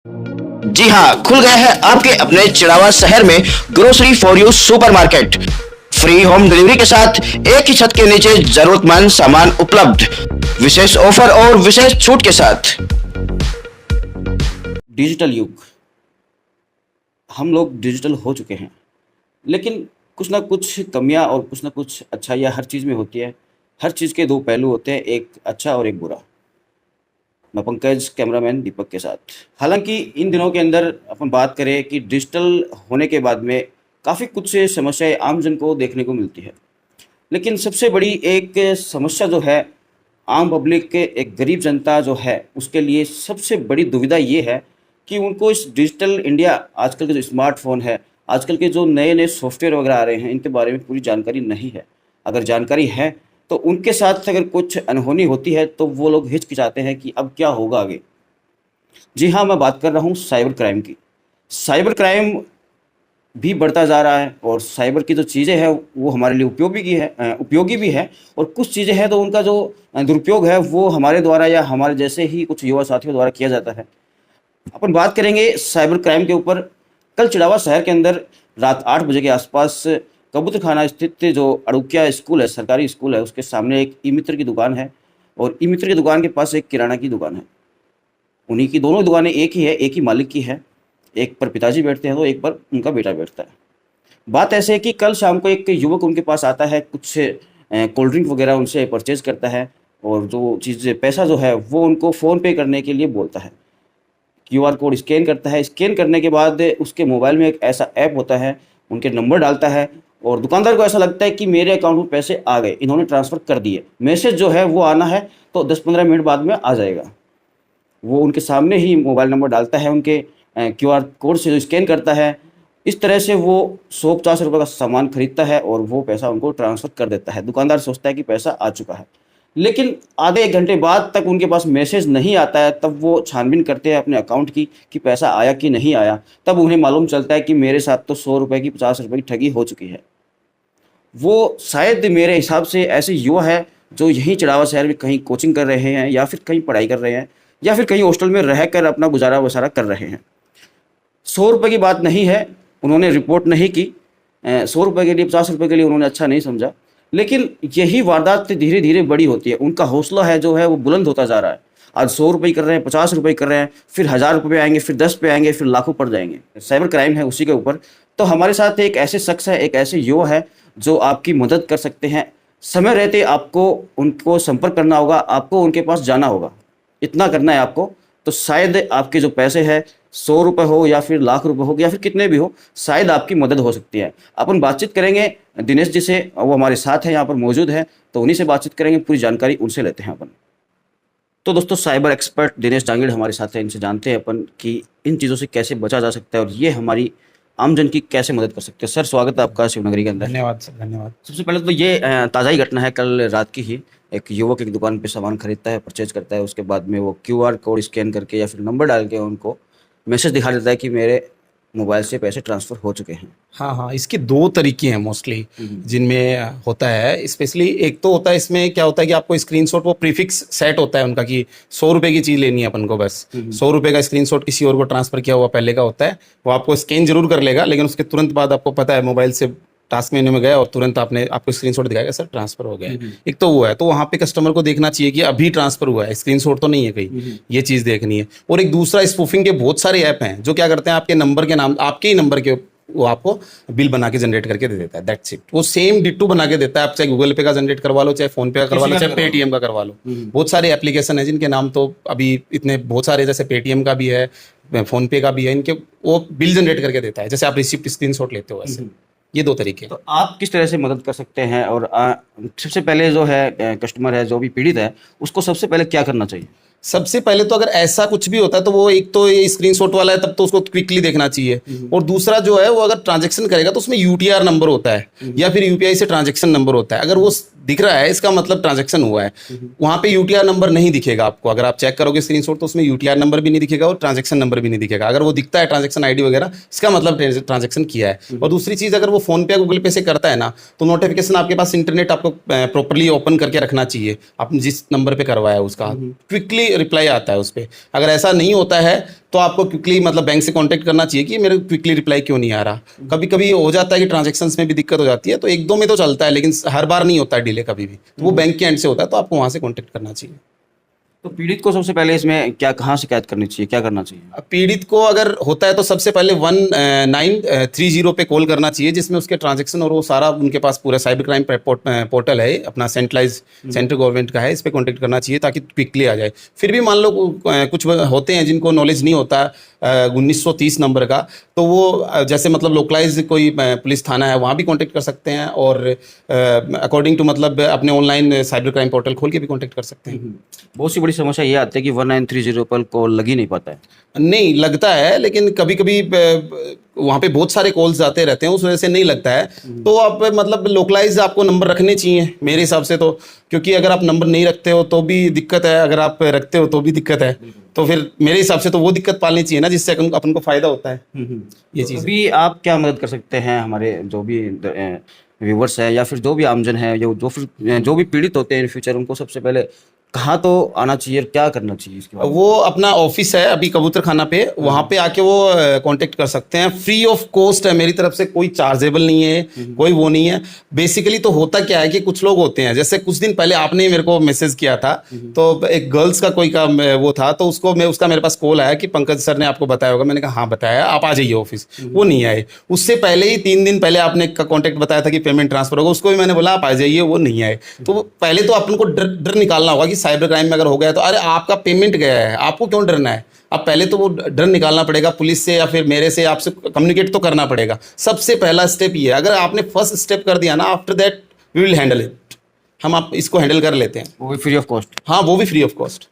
जी हाँ, खुल गया है आपके अपने चिड़ावा शहर में grocery for you supermarket. Free home delivery के साथ एक ही छत के नीचे जरूरतमंद सामान उपलब्ध, विशेष ऑफर और विशेष छूट के साथ। डिजिटल युग, हम लोग डिजिटल हो चुके हैं, लेकिन कुछ ना कुछ कमियां और कुछ ना कुछ अच्छाइयाँ हर चीज़ में होती है। हर चीज़ के दो पहलू होते हैं, एक अच्छा और एक बुरा। मैं पंकज, कैमरामैन दीपक के साथ। हालांकि इन दिनों के अंदर अपन बात करें कि डिजिटल होने के बाद में काफ़ी कुछ समस्याएं आम जन को देखने को मिलती है, लेकिन सबसे बड़ी एक समस्या जो है आम पब्लिक के, एक गरीब जनता जो है उसके लिए सबसे बड़ी दुविधा ये है कि उनको इस डिजिटल इंडिया, आजकल के जो स्मार्टफोन है, आजकल के जो नए नए सॉफ्टवेयर वगैरह आ रहे हैं, इनके बारे में पूरी जानकारी नहीं है। अगर जानकारी है तो उनके साथ अगर कुछ अनहोनी होती है तो वो लोग हिचकिचाते हैं कि अब क्या होगा आगे। जी हाँ, मैं बात कर रहा हूँ साइबर क्राइम की। साइबर क्राइम भी बढ़ता जा रहा है और साइबर की जो चीज़ें हैं वो हमारे लिए उपयोगी भी है, और कुछ चीज़ें हैं तो उनका जो दुरुपयोग है वो हमारे द्वारा या हमारे जैसे ही कुछ युवा साथियों द्वारा किया जाता है। अपन बात करेंगे साइबर क्राइम के ऊपर। कल चिड़ावा शहर के अंदर रात 8 बजे के आसपास कबूतर खाना स्थित जो अड़ुकिया स्कूल है, सरकारी स्कूल है, उसके सामने एक ई मित्र की दुकान है और ई मित्र की दुकान के पास एक किराना की दुकान है। उन्हीं की दोनों दुकानें एक ही है, एक ही मालिक की है। एक पर पिताजी बैठते हैं तो एक पर उनका बेटा बैठता है। बात ऐसे है कि कल शाम को एक युवक उनके पास आता है, कुछ कोल्ड ड्रिंक वगैरह उनसे परचेज करता है और जो चीज़ पैसा जो है वो उनको फ़ोन पे करने के लिए बोलता है। क्यूआर कोड स्कैन करता है। स्कैन करने के बाद उसके मोबाइल में एक ऐसा ऐप होता है, उनके नंबर डालता है और दुकानदार को ऐसा लगता है कि मेरे अकाउंट में पैसे आ गए, इन्होंने ट्रांसफ़र कर दिए। मैसेज जो है वो आना है तो 10-15 मिनट बाद में आ जाएगा। वो उनके सामने ही मोबाइल नंबर डालता है, उनके क्यूआर कोड से जो स्कैन करता है। इस तरह से वो 150 रुपये का सामान खरीदता है और वो पैसा उनको ट्रांसफ़र कर देता है। दुकानदार सोचता है कि पैसा आ चुका है, लेकिन आधे 1 घंटे बाद तक उनके पास मैसेज नहीं आता है। तब वो छानबीन करते हैं अपने अकाउंट की कि पैसा आया कि नहीं आया। तब उन्हें मालूम चलता है कि मेरे साथ तो 100 रुपये की 50 रुपये की ठगी हो चुकी है। वो शायद मेरे हिसाब से ऐसे युवा है जो यहीं चिड़ावा शहर में कहीं कोचिंग कर रहे हैं या फिर कहीं पढ़ाई कर रहे हैं या फिर कहीं हॉस्टल में रहकर अपना गुजारा वसारा कर रहे हैं। 100 रुपये की बात नहीं है, उन्होंने रिपोर्ट नहीं की। 100 रुपये के लिए, 50 रुपये के लिए उन्होंने अच्छा नहीं समझा, लेकिन यही वारदात धीरे धीरे बड़ी होती है। उनका हौसला है जो है वो बुलंद होता जा रहा है। आज 100 रुपये कर रहे हैं, 50 रुपये कर रहे हैं, फिर 1000 रुपये आएंगे, फिर 10 पे आएंगे, फिर लाखों पड़ जाएंगे। साइबर क्राइम है उसी के ऊपर। तो हमारे साथ एक ऐसे शख्स है, एक ऐसे युवा है जो आपकी मदद कर सकते हैं। समय रहते आपको उनको संपर्क करना होगा, आपको उनके पास जाना होगा, इतना करना है आपको। तो शायद आपके जो पैसे हैं, 100 रुपये हो या फिर लाख रुपए हो या फिर कितने भी हो, शायद आपकी मदद हो सकती है। अपन बातचीत करेंगे दिनेश जी से, वो हमारे साथ हैं, यहाँ पर मौजूद है, तो उन्हीं से बातचीत करेंगे, पूरी जानकारी उनसे लेते हैं अपन। तो दोस्तों, साइबर एक्सपर्ट दिनेश जांगीड़ हमारे साथ हैं, इनसे जानते हैं अपन कि इन चीज़ों से कैसे बचा जा सकता है और ये हमारी आमजन की कैसे मदद कर सकते हैं। सर, स्वागत है आपका शिवनगरी के अंदर। धन्यवाद सर, धन्यवाद। सबसे पहले तो ये ताज़ा ही घटना है, कल रात की ही। एक युवक एक दुकान पे सामान खरीदता है, परचेज करता है, उसके बाद में वो क्यूआर कोड स्कैन करके या फिर नंबर डाल के उनको मैसेज दिखा देता है कि मेरे मोबाइल से पैसे ट्रांसफ़र हो चुके हैं। हाँ हाँ, इसके 2 तरीके हैं मोस्टली जिनमें होता है। स्पेशली एक तो होता है, इसमें क्या होता है कि आपको स्क्रीनशॉट, वो प्रीफिक्स सेट होता है उनका कि 100 रुपये की चीज़ लेनी है अपन को, बस 100 रुपये का स्क्रीनशॉट किसी और को ट्रांसफ़र किया हुआ पहले का होता है। वो आपको स्कैन जरूर कर लेगा, लेकिन उसके तुरंत बाद आपको पता है मोबाइल से टास्क मेन्यू में गए और तुरंत आपको स्क्रीनशॉट दिखाएगा, सर ट्रांसफर हो गया है। एक तो वो है, तो वहाँ पे कस्टमर को देखना चाहिए कि अभी ट्रांसफर हुआ है, स्क्रीनशॉट तो नहीं है कहीं, ये चीज़ देखनी है। और एक दूसरा, स्पूफिंग के बहुत सारे ऐप हैं जो क्या करते हैं, आपके नंबर के नाम, आपके ही नंबर के, वो आपको बिल बना के जनरेट करके दे देता है। That's it. वो सेम डिट्टू बना के देता है। आप चाहे गूगल पे का जनरेट करवा लो, चाहे फोन पे का करवा लो, चाहे पेटीएम का करवा लो। बहुत सारे एप्लीकेशन है जिनके नाम तो अभी इतने बहुत सारे, जैसे पेटीएम का भी है, फोन पे का भी है, इनके वो बिल जनरेट करके देता है, जैसे आप रिसिप्ट स्क्रीनशॉट लेते हो वैसे। ये 2 तरीके। तो आप किस तरह से मदद कर सकते हैं? और सबसे पहले जो है कस्टमर है, जो भी पीड़ित है, उसको सबसे पहले क्या करना चाहिए? सबसे पहले तो अगर ऐसा कुछ भी होता है तो वो, एक तो ये स्क्रीनशॉट वाला है, तब तो उसको क्विकली देखना चाहिए। और दूसरा जो है, वो अगर ट्रांजैक्शन करेगा तो उसमें यूटीआर नंबर होता है या फिर यूपीआई से ट्रांजैक्शन नंबर होता है। अगर वो दिख रहा है इसका मतलब ट्रांजैक्शन हुआ है। वहाँ पे यूटीआर नंबर नहीं दिखेगा आपको, अगर आप चेक करोगे स्क्रीनशॉट तो उसमें यूटीआर नंबर भी नहीं दिखेगा और ट्रांजैक्शन नंबर भी नहीं दिखेगा। अगर वो दिखता है ट्रांजैक्शन आईडी वगैरह, इसका मतलब ट्रांजैक्शन किया है। और दूसरी चीज़, अगर वो फोन पे या गूगल पे से करता है ना, तो नोटिफिकेशन आपके पास इंटरनेट आपको प्रॉपरली ओपन करके रखना चाहिए। आपने जिस नंबर पे करवाया है उसका क्विकली रिप्लाई आता है उस पर। अगर ऐसा नहीं होता है तो आपको क्विकली मतलब बैंक से कांटेक्ट करना चाहिए कि मेरे क्विकली रिप्लाई क्यों नहीं आ रहा। कभी कभी हो जाता है कि ट्रांजैक्शंस में भी दिक्कत हो जाती है, तो एक दो में तो चलता है, लेकिन हर बार नहीं होता है डिले कभी भी। तो वो बैंक के एंड से होता है, तो आपको वहाँ से कांटेक्ट करना चाहिए। तो पीड़ित को सबसे पहले इसमें क्या, कहाँ शिकायत करनी चाहिए, क्या करना चाहिए? अब पीड़ित को अगर होता है तो सबसे पहले 1930 पे कॉल करना चाहिए, जिसमें उसके ट्रांजैक्शन और वो सारा उनके पास पूरा साइबर क्राइम पोर्टल है अपना, सेंट्रलाइज सेंट्रल गवर्नमेंट का है, इस पे कांटेक्ट करना चाहिए ताकि क्विकली आ जाए। फिर भी मान लो कुछ होते हैं जिनको नॉलेज नहीं होता 1930 नंबर का, तो वो जैसे मतलब लोकलाइज कोई पुलिस थाना है वहाँ भी कांटेक्ट कर सकते हैं, और अकॉर्डिंग टू मतलब अपने ऑनलाइन साइबर क्राइम पोर्टल खोल के भी कांटेक्ट कर सकते हैं। बहुत सी बड़ी समस्या ये आती है कि 1930 पर कॉल लग ही नहीं पाता है। नहीं लगता है, लेकिन कभी कभी वहाँ पे बहुत सारे कॉल्स आते रहते हैं, उस वजह से नहीं लगता है। तो आप मतलब लोकलाइज आपको नंबर रखने चाहिए मेरे हिसाब से तो, क्योंकि अगर आप नंबर नहीं रखते हो तो भी दिक्कत है, अगर आप रखते हो तो भी दिक्कत है। तो फिर मेरे हिसाब से तो वो दिक्कत पालनी चाहिए ना, जिससे अपन को फायदा होता है। ये चीज़ अभी आप क्या मदद कर सकते हैं हमारे जो भी व्यूवर्स हैं या फिर जो भी आमजन है, जो भी पीड़ित होते हैं इन फ्यूचर, उनको सबसे पहले कहाँ तो आना चाहिए और क्या करना चाहिए इसके बाद? वो अपना ऑफिस है अभी कबूतर खाना पे, वहाँ पे आके वो कांटेक्ट कर सकते हैं। फ्री ऑफ कॉस्ट है मेरी तरफ से, कोई चार्जेबल नहीं है, कोई वो नहीं है। बेसिकली तो होता क्या है कि कुछ लोग होते हैं, जैसे कुछ दिन पहले आपने मेरे को मैसेज किया था, तो एक गर्ल्स का कोई का वो था, तो उसका मेरे पास कॉल आया कि पंकज सर ने आपको बताया होगा। मैंने कहा हाँ बताया, आप आ जाइए ऑफिस। वो नहीं आए। उससे पहले ही 3 दिन पहले आपने कॉन्टेक्ट बताया था कि पेमेंट ट्रांसफर होगा, उसको भी मैंने बोला आप आ जाइए, वो नहीं आए। तो पहले तो अपन को डर निकालना होगा कि साइबर क्राइम में अगर हो गया तो अरे आपका पेमेंट गया है, आपको क्यों डरना है। अब पहले तो वो डर निकालना पड़ेगा, पुलिस से या फिर मेरे से आपसे कम्युनिकेट तो करना पड़ेगा। सबसे पहला स्टेप ये है, अगर आपने फर्स्ट स्टेप कर दिया ना, after that we will handle it. हम आप इसको हैंडल कर लेते हैं। वो भी फ्री ऑफ कॉस्ट? हाँ वो भी फ्री ऑफ कॉस्ट।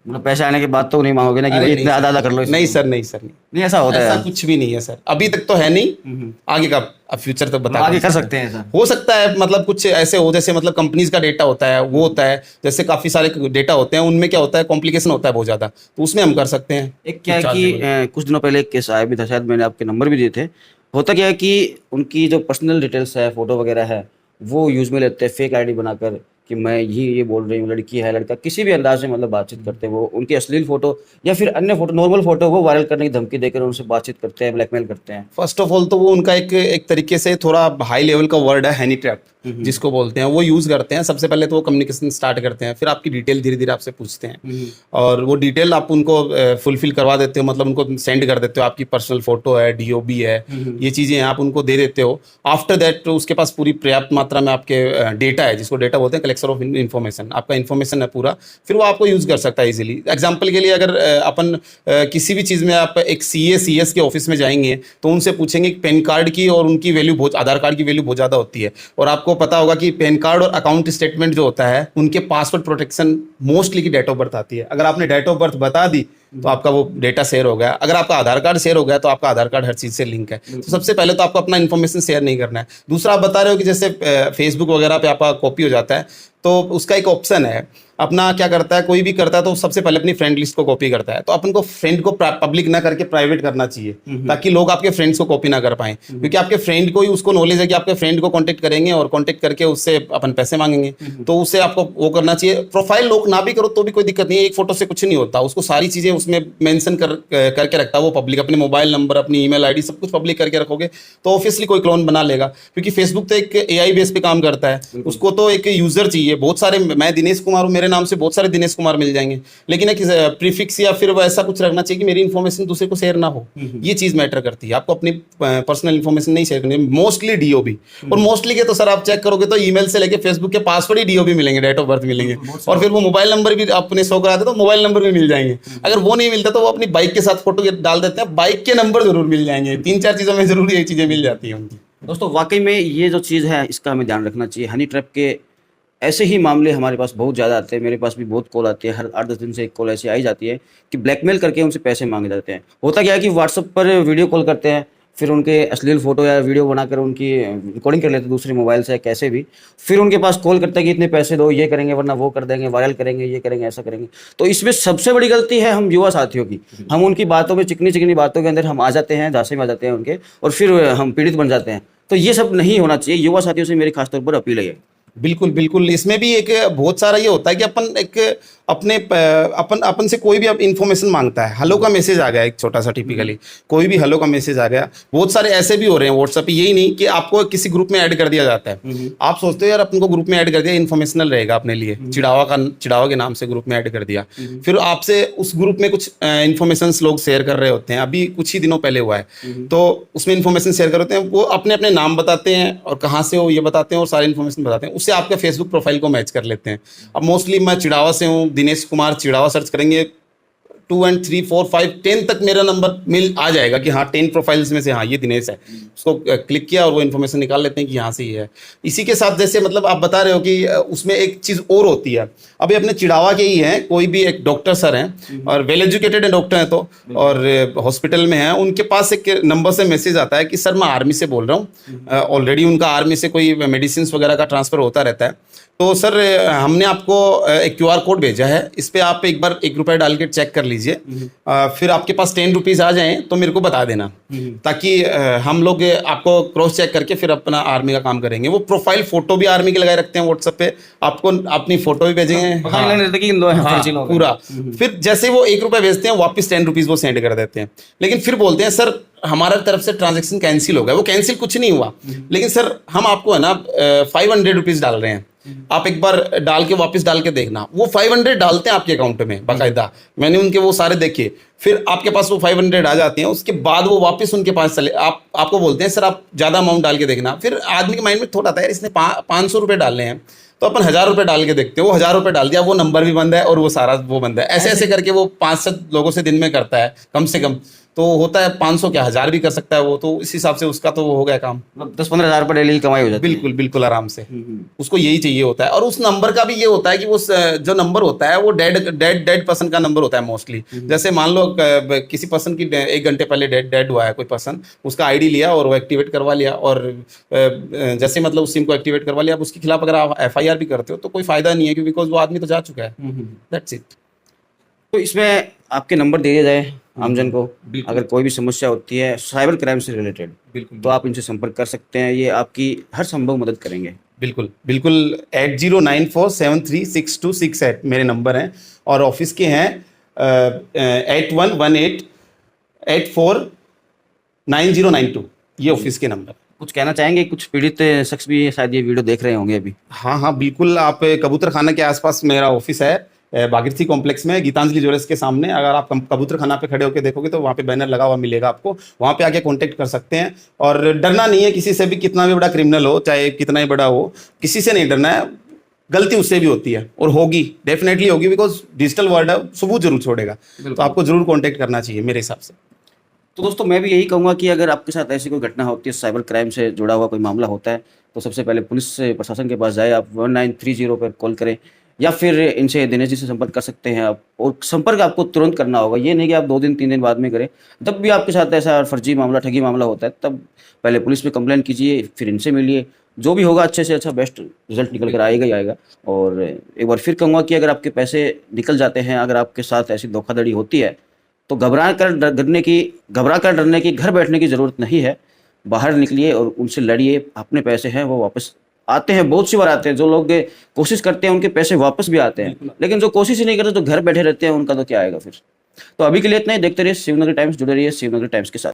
मतलब पैसे आने के बाद तो नहीं मांगोगे ना कि अरे भाई नहीं इतना सर, आधा कर लो इसको? नहीं सर, नहीं सर, नहीं। नहीं ऐसा होता ऐसा है? कुछ भी नहीं है सर, अभी तक तो है नहीं। आगे का अब फ्यूचर तक बता आगे कर सकते हैं ऐसा? हो सकता है, मतलब कुछ ऐसे हो जैसे मतलब कंपनीज का डेटा होता है वो होता है, जैसे काफी सारे डेटा होते हैं, उनमें क्या होता है कॉम्प्लिकेशन होता है बहुत ज्यादा, तो उसमें हम कर सकते हैं। एक क्या है कि कुछ दिनों पहले एक केस आया भी था, शायद मैंने आपके नंबर भी दिए थे। होता क्या है कि उनकी जो पर्सनल डिटेल्स है, फोटो वगैरह है, वो यूज में लेते हैं फेक आईडी बनाकर कि मैं ये बोल रही हूँ, लड़की है लड़का, किसी भी अंदाज में मतलब बातचीत करते हैं। वो उनकी अश्लील फोटो या फिर अन्य फोटो, नॉर्मल फोटो वो वायरल करने की धमकी देकर उनसे बातचीत करते हैं, ब्लैकमेल करते हैं। फर्स्ट ऑफ ऑल तो वो उनका एक तरीके से थोड़ा हाई लेवल का वर्ड है, हैनी ट्रैप जिसको बोलते हैं, वो यूज करते हैं। सबसे पहले तो वो कम्युनिकेशन स्टार्ट करते हैं, फिर आपकी डिटेल धीरे धीरे आपसे पूछते हैं, और वो डिटेल आप उनको फुलफिल करवा देते हो, मतलब उनको सेंड कर देते हो। आपकी पर्सनल फोटो है, डीओबी है, ये चीजें आप उनको दे देते हो। आफ्टर दैट उसके पास पूरी पर्याप्त मात्रा में आपके डेटा है, जिसको डेटा बोलते हैं, कलेक्शन ऑफ इन्फॉर्मेशन, आपका इन्फॉर्मेशन है पूरा, फिर वो आपको यूज कर सकता है इजीली। एग्जाम्पल के लिए अगर अपन किसी भी चीज में आप एक CS के ऑफिस में जाएंगे तो उनसे पूछेंगे कि पैन कार्ड की और उनकी वैल्यू बहुत, आधार कार्ड की वैल्यू बहुत ज्यादा होती है, और आपको पता होगा कि पैन कार्ड और अकाउंट स्टेटमेंट जो होता है उनके पासवर्ड प्रोटेक्शन मोस्टली की डेट ऑफ बर्थ आती है। अगर आपने डेट ऑफ बर्थ बता दी तो आपका वो डेटा शेयर हो गया। अगर आपका आधार कार्ड शेयर हो गया तो आपका आधार कार्ड हर चीज से लिंक है। तो सबसे पहले तो आपको अपना इन्फॉर्मेशन शेयर नहीं करना है। दूसरा, आप बता रहे हो कि जैसे फेसबुक वगैरह पे आपका कॉपी हो जाता है, तो उसका एक ऑप्शन है अपना, क्या करता है कोई भी करता है तो सबसे पहले अपनी फ्रेंड लिस्ट को कॉपी करता है। तो अपन को फ्रेंड को पब्लिक ना करके प्राइवेट करना चाहिए, ताकि लोग आपके फ्रेंड्स को कॉपी ना कर पाए, क्योंकि आपके फ्रेंड को ही उसको नॉलेज है कि आपके फ्रेंड को कांटेक्ट करेंगे और कांटेक्ट करके उससे अपन पैसे मांगेंगे। तो उससे आपको वो करना चाहिए। प्रोफाइल लोग ना भी करो तो भी कोई दिक्कत नहीं है, एक फोटो से कुछ नहीं होता, उसको सारी चीजें उसमें मेंशन करके रखता है वो पब्लिक, अपने मोबाइल नंबर, अपनी ईमेल आईडी सब कुछ पब्लिक करके रखोगे तो ऑब्वियसली कोई क्लोन बना लेगा, क्योंकि फेसबुक तो एक AI बेस पे काम करता है। उसको तो एक यूजर चाहिए। बहुत सारे, मैं दिनेश कुमार हूँ, मेरे नाम से बहुत सारे दिनेश कुमार मिल जाएंगे, लेकिन एक प्रीफिक्स या फिर वैसा कुछ रखना चाहिए कि मेरी इन्फॉर्मेशन दूसरे को शेयर ना हो। ये चीज मैटर करती है। आपको अपनी पर्सनल इन्फॉर्मेशन नहीं शेयर करनी, मोस्टली डीओबी। और मोस्टली के तो सर आप चेक करोगे तो ईमेल से लेके फेसबुक के पासवर्ड ही डीओबी मिलेंगे, डेट ऑफ बर्थ मिलेंगे, और फिर वो मोबाइल नंबर भी अपने शो कराते तो मोबाइल नंबर भी मिल जाएंगे। अगर वो नहीं मिलता तो वो अपनी बाइक के साथ फोटो डाल देते हैं, बाइक के नंबर जरूर मिल जाएंगे। 3-4 चीजों में जरूर ये चीजें मिल जाती है उनकी। दोस्तों वाकई में ये जो चीज़ है इसका हमें ध्यान रखना चाहिए। हनी ट्रैप के ऐसे ही मामले हमारे पास बहुत ज़्यादा आते हैं। मेरे पास भी बहुत कॉल आती है, हर 8-10 दिन से एक कॉल ऐसी आई जाती है कि ब्लैकमेल करके उनसे पैसे मांगे जाते हैं। होता क्या है कि व्हाट्सएप पर वीडियो कॉल करते हैं, फिर उनके अश्लील फ़ोटो या वीडियो बनाकर उनकी रिकॉर्डिंग कर लेते हैं दूसरे मोबाइल से कैसे भी, फिर उनके पास कॉल करता है कि इतने पैसे दो, ये करेंगे वरना वो कर देंगे, वायरल करेंगे, ये करेंगे, ऐसा करेंगे। तो इसमें सबसे बड़ी गलती है हम युवा साथियों की। हम उनकी बातों में, चिकनी चिकनी बातों के अंदर हम आ जाते हैं, झांसे में आ जाते हैं उनके, और फिर हम पीड़ित बन जाते हैं। तो ये सब नहीं होना चाहिए। युवा साथियों से मेरी खासतौर पर अपील है। बिल्कुल बिल्कुल, इसमें भी एक बहुत सारा ये होता है कि अपन एक अपने अपन से कोई भी अब इन्फॉर्मेशन मांगता है, हेलो का मैसेज आ गया एक छोटा सा, टिपिकली कोई भी हेलो का मैसेज आ गया। बहुत सारे ऐसे भी हो रहे हैं व्हाट्सएप पे, यही नहीं कि आपको किसी ग्रुप में ऐड कर दिया जाता है, आप सोचते हो यार अपन को ग्रुप में ऐड कर दिया, इन्फॉर्मेशनल रहेगा अपने लिए, चिड़ावा के नाम से ग्रुप में ऐड कर दिया, फिर आपसे उस ग्रुप में कुछ इन्फॉर्मेशन लोग शेयर कर रहे होते हैं। अभी कुछ ही दिनों पहले हुआ है, तो उसमें इन्फॉर्मेशन शेयर कर होते हैं, वो अपने अपने नाम बताते हैं और कहाँ से हो ये बताते हैं और सारी इन्फॉर्मेशन बताते हैं, उससे आपका फेसबुक प्रोफाइल को मैच कर लेते हैं। अब मोस्टली मैं चिड़ावा से हूँ, दिनेश कुमार चिड़ावा सर्च करेंगे, 2 and 3 4 5 10 तक मेरा नंबर मिल आ जाएगा कि हाँ 10 प्रोफाइल्स में से हाँ ये दिनेश है। उसको क्लिक किया और वो इन्फॉर्मेशन निकाल लेते हैं कि यहाँ से ये है। इसी के साथ जैसे मतलब आप बता रहे हो कि उसमें एक चीज़ और होती है, अभी अपने चिड़ावा के ही हैं, कोई भी एक डॉक्टर सर हैं और वेल एजुकेटेड है डॉक्टर हैं, तो और हॉस्पिटल में हैं, उनके पास एक नंबर से मैसेज आता है कि सर मैं आर्मी से बोल रहा हूँ, ऑलरेडी उनका आर्मी से कोई मेडिसिन वगैरह का ट्रांसफ़र होता रहता है, तो सर हमने आपको एक QR कोड भेजा है, इस पे आप एक बार ₹1 डाल के चेक कर लीजिए, फिर आपके पास 10 रुपीज़ आ जाएं तो मेरे को बता देना, ताकि हम लोग आपको क्रॉस चेक करके फिर अपना आर्मी का काम करेंगे। वो प्रोफाइल फोटो भी आर्मी के लगाए रखते हैं व्हाट्सएप पे, आपको अपनी फोटो भी भेजेंगे पूरा। फिर जैसे वो ₹1 भेजते हैं, वापस 10 रुपीज़ वो सेंड कर देते हैं, लेकिन फिर बोलते हैं सर हमारा तरफ से ट्रांजेक्शन कैंसिल हो गया। वो कैंसिल कुछ नहीं हुआ, लेकिन सर हम आपको है ना 500 रुपीज़ डाल रहे हैं, आप एक बार डाल के वापस डाल के देखना। वो 500 डालते हैं आपके अकाउंट में बाकायदा, मैंने उनके वो सारे देखे, फिर आपके पास वो 500 आ जाते हैं, उसके बाद वो वापस उनके पास चले, आपको बोलते हैं सर आप ज़्यादा अमाउंट डाल के देखना। फिर आदमी के माइंड में थोड़ा आता है यार इसने 500 रुपये डालने हैं, तो अपन 1000 रुपये डाल के देखते हैं। वो 1000 रुपये डाल दिया, वो नंबर भी बंद है और वो सारा वो बंद है। ऐसे ऐसे करके वो 5-7 लोगों से दिन में करता है कम से कम, तो होता है 500 क्या 1000 भी कर सकता है वो, तो इस हिसाब से उसका तो वो हो गया काम, 10-15 हज़ार रुपये डेली की कमाई हो जाती है। बिल्कुल बिल्कुल आराम से। उसको यही चाहिए होता है, और उस नंबर का भी ये होता है कि वो जो नंबर होता है वो डेड पर्सन का नंबर होता है मोस्टली। जैसे मान लो किसी पर्सन की 1 घंटे पहले डेड हुआ है कोई पर्सन, उसका आईडी लिया और वो एक्टिवेट करवा लिया, और जैसे मतलब उस सिम को एक्टिवेट करवा लिया, अब उसके खिलाफ अगर आप FIR भी करते हो तो कोई फायदा नहीं है, क्योंकि बिकॉज वो आदमी तो जा चुका है। That's it. तो इसमें आपके नंबर दे दिया जाए आमजन को, अगर कोई भी समस्या होती है साइबर क्राइम से रिलेटेड, तो आप इनसे संपर्क कर सकते हैं, ये आपकी हर संभव मदद करेंगे। बिल्कुल बिल्कुल, 8094736268 मेरे नंबर हैं, और ऑफिस के हैं 8118849092, ये ऑफिस के नंबर। कुछ कहना चाहेंगे? कुछ पीड़ित शख्स भी शायद ये वीडियो देख रहे होंगे अभी। हाँ हाँ बिल्कुल, आप कबूतर खाना के आसपास मेरा ऑफिस है, भागीरथी कॉम्प्लेक्स में, गीतांजलि ज्वेलर्स के सामने। अगर आप कबूतर खाना पे खड़े होकर देखोगे तो वहाँ पे बैनर लगा हुआ मिलेगा आपको, वहाँ पे आके कांटेक्ट कर सकते हैं। और डरना नहीं है किसी से भी, कितना भी बड़ा क्रिमिनल हो, चाहे कितना ही बड़ा हो, किसी से नहीं डरना है। गलती उससे भी होती है और होगी, डेफिनेटली होगी, बिकॉज डिजिटल वर्ल्ड है, सबूत जरूर छोड़ेगा, तो आपको जरूर कॉन्टेक्ट करना चाहिए मेरे हिसाब से। तो दोस्तों मैं भी यही कहूँगा कि अगर आपके साथ ऐसी कोई घटना होती है, साइबर क्राइम से जुड़ा हुआ कोई मामला होता है, तो सबसे पहले पुलिस प्रशासन के पास जाए, आप 1930 पर कॉल करें, या फिर इनसे दिनेश जी से संपर्क कर सकते हैं आप। और संपर्क आपको तुरंत करना होगा, ये नहीं कि आप 2 दिन 3 दिन बाद में करें। जब भी आपके साथ ऐसा फर्जी मामला, ठगी मामला होता है, तब पहले पुलिस पे कंप्लेंट कीजिए, फिर इनसे मिलिए, जो भी होगा अच्छे से अच्छा बेस्ट रिजल्ट निकल कर आएगा ही आएगा। और एक बार फिर कहूँगा कि अगर आपके पैसे निकल जाते हैं, अगर आपके साथ ऐसी धोखाधड़ी होती है, तो घबरा कर डरने की, घर बैठने की ज़रूरत नहीं है। बाहर निकलिए और उनसे लड़िए। अपने पैसे हैं वो वापस आते हैं, बहुत सी बार आते हैं। जो लोग कोशिश करते हैं उनके पैसे वापस भी आते हैं, लेकिन जो कोशिश ही नहीं करते, जो घर बैठे रहते हैं, उनका तो क्या आएगा फिर। तो अभी के लिए इतना ही। देखते रहिए शिवनगरी टाइम्स, जुड़े रहिए शिवनगरी टाइम्स के साथ।